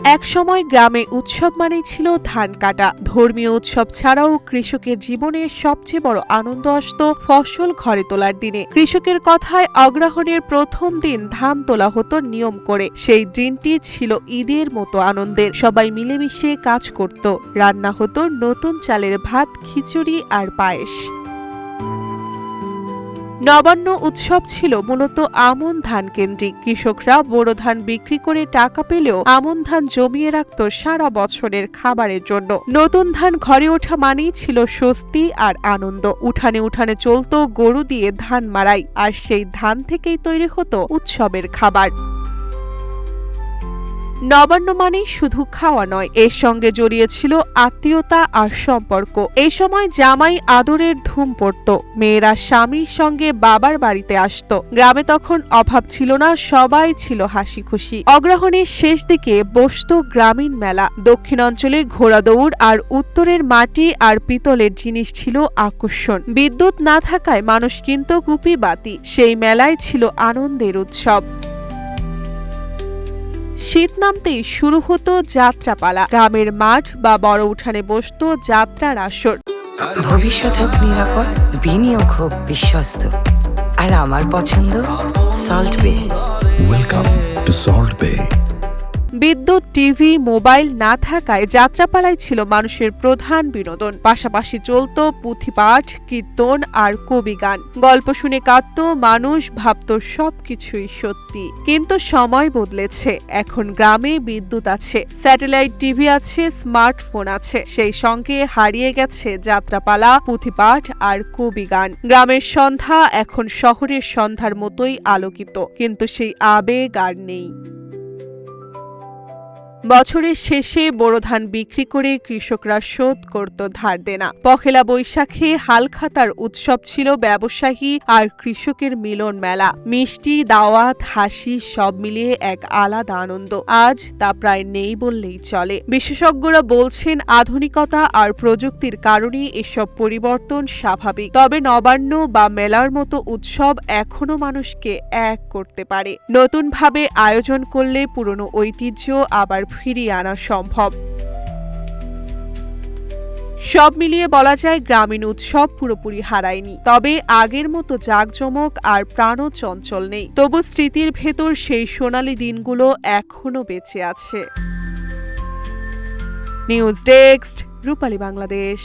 একসময় গ্রামে উৎসব মানেই ছিল ধান কাটা। ধর্মীয় উৎসব ছাড়াও কৃষকের জীবনে সবচেয়ে বড় আনন্দ আসত ফসল ঘরে তোলার দিনে। কৃষকের কথায় অগ্রহণের প্রথম দিন ধান তোলা হতো নিয়ম করে। সেই দিনটি ছিল ঈদের মতো আনন্দের। সবাই মিলেমিশে কাজ করত, রান্না হতো নতুন চালের ভাত, খিচুড়ি আর পায়েস। নবান্ন উৎসব ছিল মূলত আমন ধান কেন্দ্রিক। কৃষকরা বোরো ধান বিক্রি করে টাকা পেলেও আমন ধান জমিয়ে রাখত সারা বছরের খাবারের জন্য। নতুন ধান ঘরে ওঠা মানেই ছিল স্বস্তি আর আনন্দ। উঠানে উঠানে চলত গরু দিয়ে ধান মাড়াই, আর সেই ধান থেকেই তৈরি হতো উৎসবের খাবার। নবান্ন মানেই শুধু খাওয়া নয়, এর সঙ্গে জড়িয়ে ছিল আত্মীয়তা আর সম্পর্ক। এই সময় জামাই আদরের ধুম পড়ত, মেয়েরা স্বামীর সঙ্গে বাবার বাড়িতে আসত। গ্রামে তখন অভাব ছিল না, সবাই ছিল হাসি খুশি। অগ্রহণের শেষ দিকে বসত গ্রামীণ মেলা। দক্ষিণাঞ্চলে ঘোড়া দৌড় আর উত্তরের মাটি আর পিতলের জিনিস ছিল আকর্ষণ। বিদ্যুৎ না থাকায় মানুষ কিনত কুপি বাতি। সেই মেলায় ছিল আনন্দের উৎসব। শীত নামতেই শুরু হতো যাত্রাপালা। গ্রামের মাঠ বা বড় উঠানে বসত যাত্রার আসর। ভবিষ্যৎ হোক নিরাপদ, বিনিয়োগ হোক বিশ্বস্ত, আর আমার পছন্দ সল্ট বে। ওয়েলকাম টু সল্ট বে। বিদ্যুৎ, টিভি, মোবাইল না থাকায় যাত্রাপালাই ছিল মানুষের প্রধান বিনোদন। পাশাপাশি চলত পুঁথিপাঠ, কীর্তন আর কবি গান। গল্প শুনে কাঁদত মানুষ, ভাবত সবকিছুই সত্যি। কিন্তু সময় বদলেছে। এখন গ্রামে বিদ্যুৎ আছে, স্যাটেলাইট টিভি আছে, স্মার্টফোন আছে। সেই সঙ্গে হারিয়ে গেছে যাত্রাপালা, পুঁথিপাঠ আর কবি গান। গ্রামের সন্ধ্যা এখন শহরের সন্ধ্যার মতোই আলোকিত, কিন্তু সেই আবেগ আর নেই। বছরের শেষে বোরো ধান বিক্রি করে কৃষকরা শোধ করত ধার দেনা। পহেলা বৈশাখে হালখাতার উৎসব ছিল ব্যবসায়ী আর কৃষকের মিলন মেলা। মিষ্টি, দাওয়াত, হাসি সব মিলিয়ে এক আলাদা আনন্দ। আজ তা প্রায় নেই বললেই চলে। বিশেষজ্ঞরা বলছেন আধুনিকতা আর প্রযুক্তির কারণে এসব পরিবর্তন স্বাভাবিক। তবে নবান্ন বা মেলার মতো উৎসব এখনো মানুষকে এক করতে পারে। নতুনভাবে আয়োজন করলে পুরনো ঐতিহ্য আবার ফিরিয়ে আনা সম্ভব। সব মিলিয়ে বলা যায় গ্রামীণ উৎসব পুরোপুরি হারায়নি, তবে আগের মতো জাঁকজমক আর প্রাণচঞ্চল নেই। তবু স্মৃতির ভেতর সেই সোনালী দিনগুলো এখনো বেঁচে আছে। নিউজ ডেস্ক, রূপালী বাংলাদেশ।